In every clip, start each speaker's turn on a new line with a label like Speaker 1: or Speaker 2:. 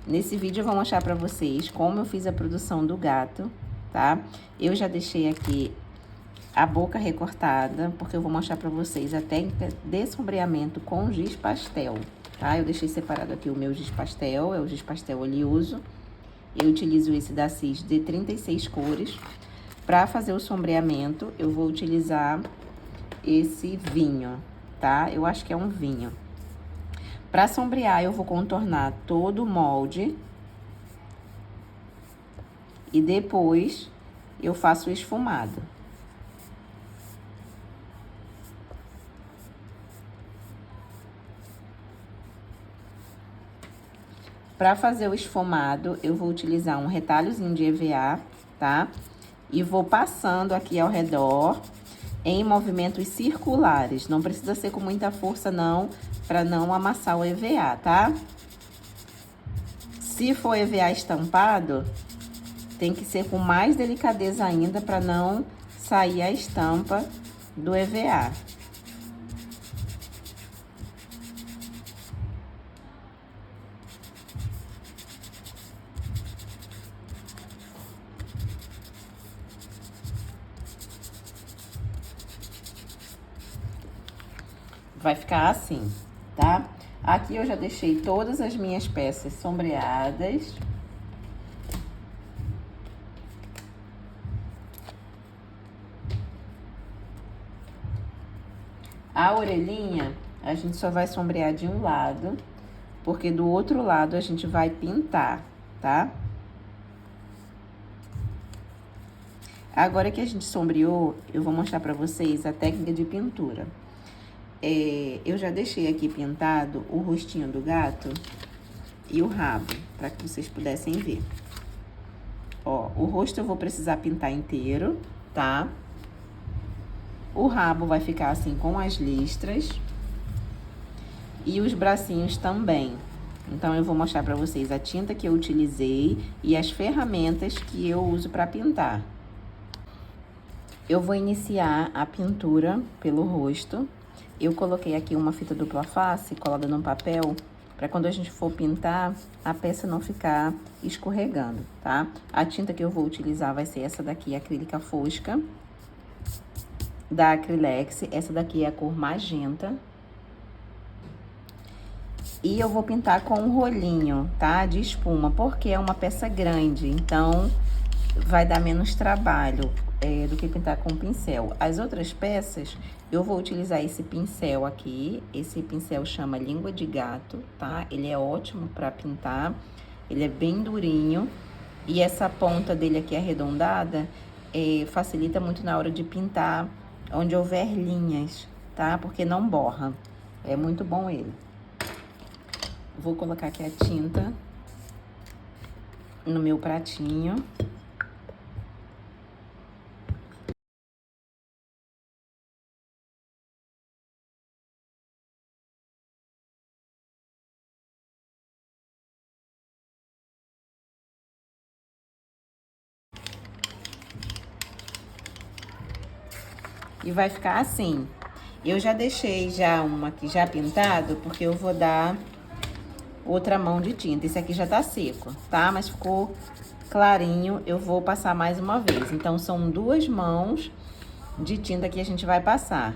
Speaker 1: Nesse vídeo eu vou mostrar pra vocês como eu fiz a produção do gato, tá? Eu já deixei aqui a boca recortada, porque eu vou mostrar pra vocês a técnica de sombreamento com giz pastel, tá? Eu deixei separado aqui o meu giz pastel, é o giz pastel oleoso. Eu utilizo esse da CIS de 36 cores. Pra fazer o sombreamento, eu vou utilizar esse vinho, tá? Eu acho que é um vinho. Pra sombrear, eu vou contornar todo o molde. E depois, eu faço o esfumado. Pra fazer o esfumado, eu vou utilizar um retalhozinho de EVA, tá? E vou passando aqui ao redor em movimentos circulares. Não precisa ser com muita força, não, pra não amassar o EVA, tá? Se for EVA estampado, tem que ser com mais delicadeza ainda pra não sair a estampa do EVA. Vai ficar assim, tá? Aqui eu já deixei todas as minhas peças sombreadas. A orelhinha, a gente só vai sombrear de um lado, porque do outro lado a gente vai pintar, tá? Agora que a gente sombreou, eu vou mostrar pra vocês a técnica de pintura. Eu já deixei aqui pintado o rostinho do gato e o rabo, para que vocês pudessem ver. Ó, o rosto eu vou precisar pintar inteiro, tá? O rabo vai ficar assim com as listras. E os bracinhos também. Então, eu vou mostrar pra vocês a tinta que eu utilizei e as ferramentas que eu uso pra pintar. Eu vou iniciar a pintura pelo rosto. Eu coloquei aqui uma fita dupla face colada no papel, para quando a gente for pintar, a peça não ficar escorregando, tá? A tinta que eu vou utilizar vai ser essa daqui, acrílica fosca, da Acrylex. Essa daqui é a cor magenta. E eu vou pintar com um rolinho, tá? De espuma, porque é uma peça grande, então vai dar menos trabalho do que pintar com pincel. As outras peças, eu vou utilizar esse pincel aqui. Esse pincel chama Língua de Gato, tá? Ele é ótimo pra pintar, ele é bem durinho. E essa ponta dele aqui arredondada facilita muito na hora de pintar onde houver linhas, tá? Porque não borra. É muito bom ele. Vou colocar aqui a tinta no meu pratinho. E vai ficar assim. Eu já deixei uma aqui já pintado, porque eu vou dar outra mão de tinta. Esse aqui já tá seco, tá? Mas ficou clarinho, eu vou passar mais uma vez. Então, são 2 mãos de tinta que a gente vai passar.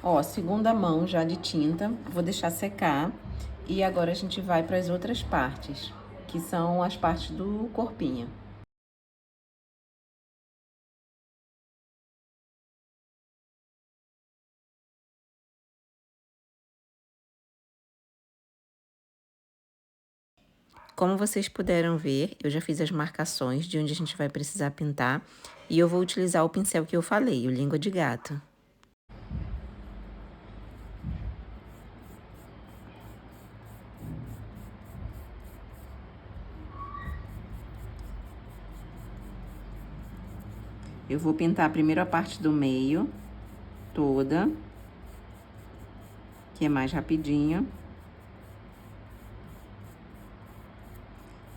Speaker 1: Ó, segunda mão já de tinta, vou deixar secar. E agora a gente vai para as outras partes, que são as partes do corpinho. Como vocês puderam ver, eu já fiz as marcações de onde a gente vai precisar pintar. E eu vou utilizar o pincel que eu falei, o Língua de Gato. Eu vou pintar primeiro a parte do meio, toda, que é mais rapidinho.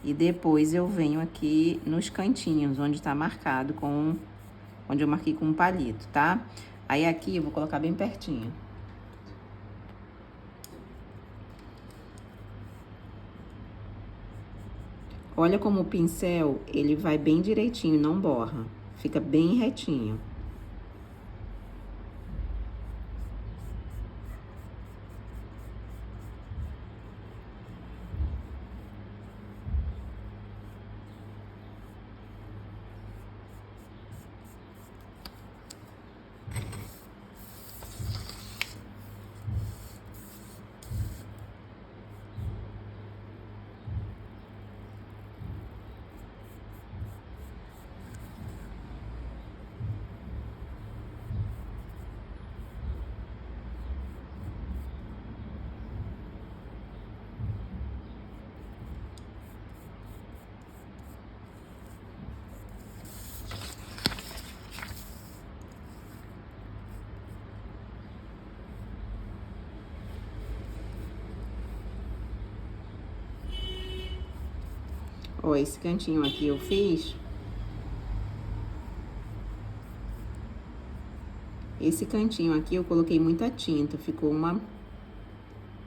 Speaker 1: E depois eu venho aqui nos cantinhos, onde tá marcado com onde eu marquei com um palito, tá? Aí aqui eu vou colocar bem pertinho. Olha como o pincel, ele vai bem direitinho, não borra. Fica bem retinho. Ó, esse cantinho aqui eu fiz. Esse cantinho aqui eu coloquei muita tinta, ficou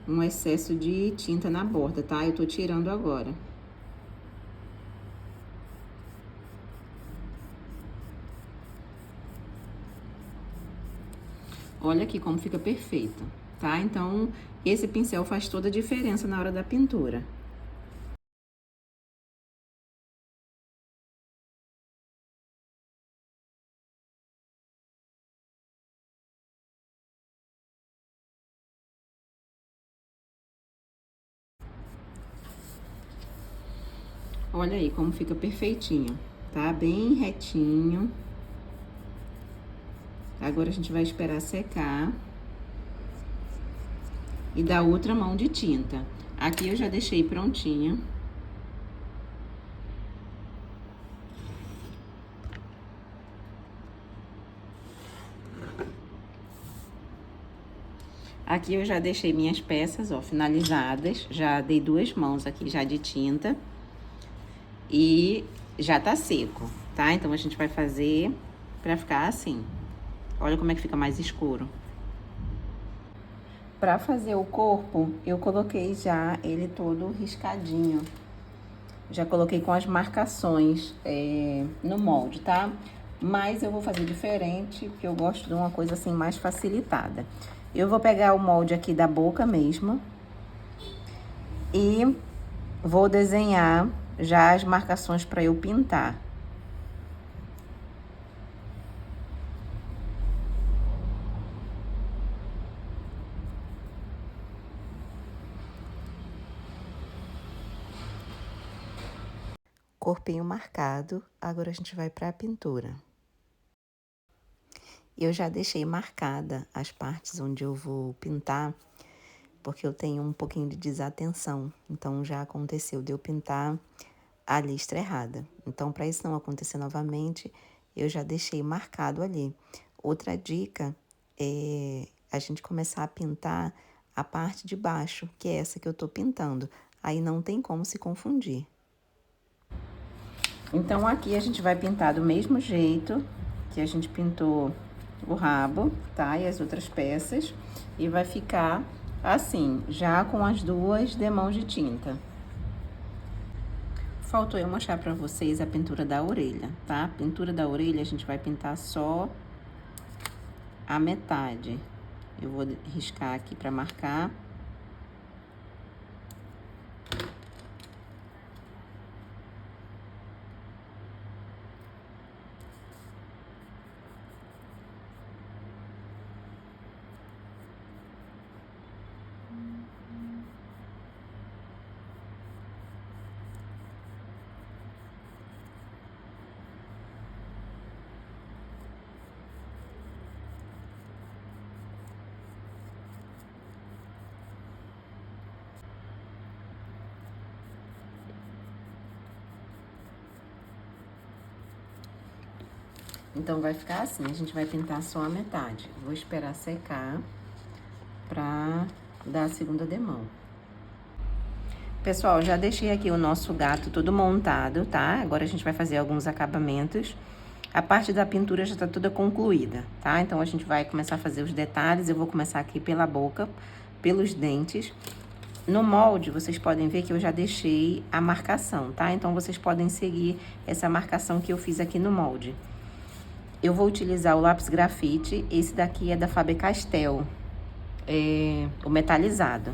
Speaker 1: um excesso de tinta na borda, tá? Eu tô tirando agora. Olha aqui como fica perfeito, tá? Então, esse pincel faz toda a diferença na hora da pintura. Olha aí como fica perfeitinho, tá? Bem retinho. Agora a gente vai esperar secar. E dar outra mão de tinta. Aqui eu já deixei prontinha. Aqui eu já deixei minhas peças, ó, finalizadas. Já dei 2 mãos aqui já de tinta. E já tá seco, tá? Então, a gente vai fazer pra ficar assim. Olha como é que fica mais escuro. Pra fazer o corpo, eu coloquei já ele todo riscadinho. Já coloquei com as marcações no molde, tá? Mas eu vou fazer diferente, porque eu gosto de uma coisa assim mais facilitada. Eu vou pegar o molde aqui da boca mesmo e vou desenhar já as marcações para eu pintar. Corpinho marcado, agora a gente vai para a pintura. Eu já deixei marcada as partes onde eu vou pintar, porque eu tenho um pouquinho de desatenção. Então, já aconteceu de eu pintar a listra errada. Então, para isso não acontecer novamente, eu já deixei marcado ali. Outra dica é a gente começar a pintar a parte de baixo, que é essa que eu tô pintando. Aí não tem como se confundir. Então, aqui a gente vai pintar do mesmo jeito que a gente pintou o rabo, tá? E as outras peças. E vai ficar assim, já com as 2 demãos de tinta. Faltou eu mostrar pra vocês a pintura da orelha, tá? A pintura da orelha a gente vai pintar só a metade. Eu vou riscar aqui pra marcar. Então, vai ficar assim, a gente vai pintar só a metade. Vou esperar secar pra dar a segunda demão. Pessoal, já deixei aqui o nosso gato todo montado, tá? Agora a gente vai fazer alguns acabamentos. A parte da pintura já tá toda concluída, tá? Então, a gente vai começar a fazer os detalhes. Eu vou começar aqui pela boca, pelos dentes. No molde, vocês podem ver que eu já deixei a marcação, tá? Então, vocês podem seguir essa marcação que eu fiz aqui no molde. Eu vou utilizar o lápis grafite. Esse daqui é da Faber-Castell, o metalizado.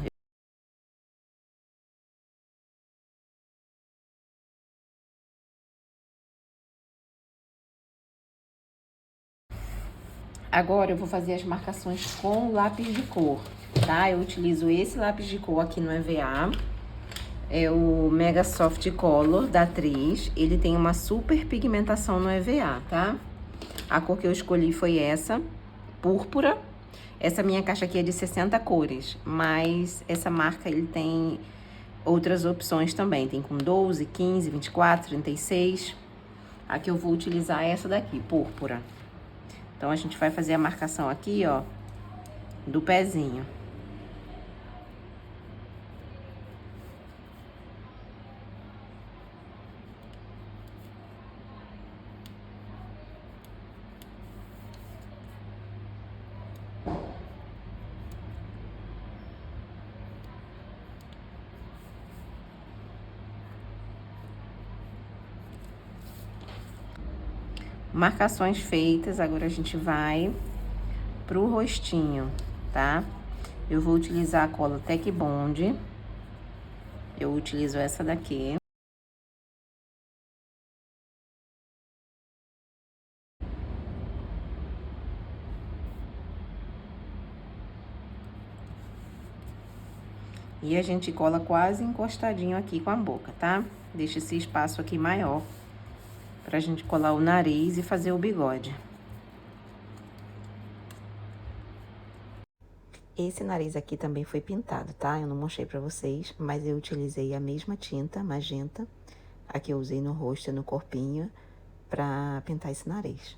Speaker 1: Agora, eu vou fazer as marcações com lápis de cor, tá? Eu utilizo esse lápis de cor aqui no EVA. É o Mega Soft Color da Atriz. Ele tem uma super pigmentação no EVA, tá? A cor que eu escolhi foi essa, púrpura. Essa minha caixa aqui é de 60 cores, mas essa marca ele tem outras opções também. Tem com 12, 15, 24, 36. Aqui eu vou utilizar essa daqui, púrpura. Então, a gente vai fazer a marcação aqui, ó, do pezinho. Marcações feitas, agora a gente vai pro rostinho, tá? Eu vou utilizar a cola Tec Bond. Eu utilizo essa daqui. E a gente cola quase encostadinho aqui com a boca, tá? Deixa esse espaço aqui maior pra gente colar o nariz e fazer o bigode. Esse nariz aqui também foi pintado, tá? Eu não mostrei pra vocês, mas eu utilizei a mesma tinta, magenta, a que eu usei no rosto e no corpinho, pra pintar esse nariz.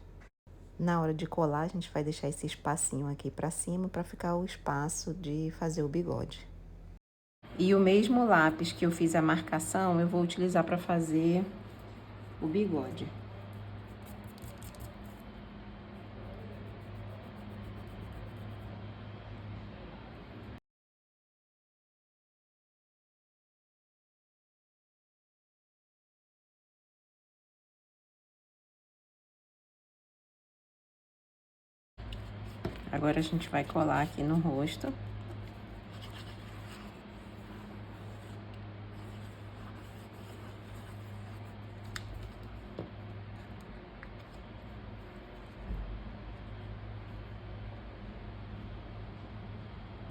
Speaker 1: Na hora de colar, a gente vai deixar esse espacinho aqui pra cima, pra ficar o espaço de fazer o bigode. E o mesmo lápis que eu fiz a marcação, eu vou utilizar pra fazer o bigode. Agora, a gente vai colar aqui no rosto.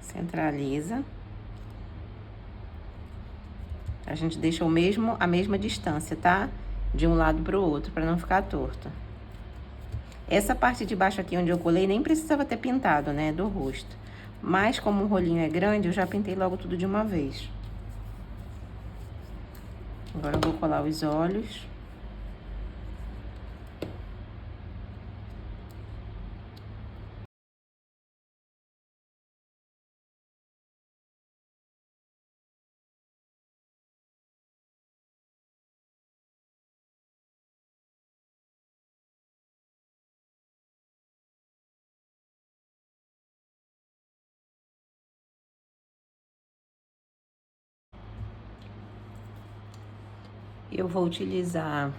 Speaker 1: Centraliza. A gente deixa a mesma distância, tá? De um lado pro outro, pra não ficar torto. Essa parte de baixo aqui onde eu colei nem precisava ter pintado, né? Do rosto. Mas como o rolinho é grande, eu já pintei logo tudo de uma vez. Agora eu vou colar os olhos. Eu vou utilizar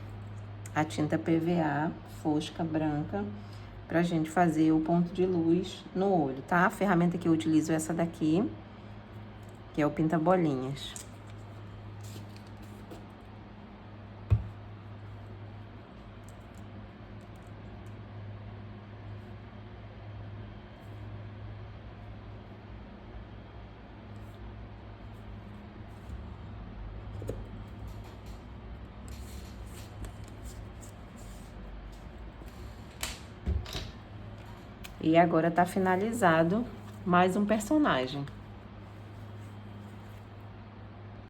Speaker 1: a tinta PVA fosca branca pra gente fazer o ponto de luz no olho, tá? A ferramenta que eu utilizo é essa daqui, que é o pinta-bolinhas. E agora tá finalizado mais um personagem.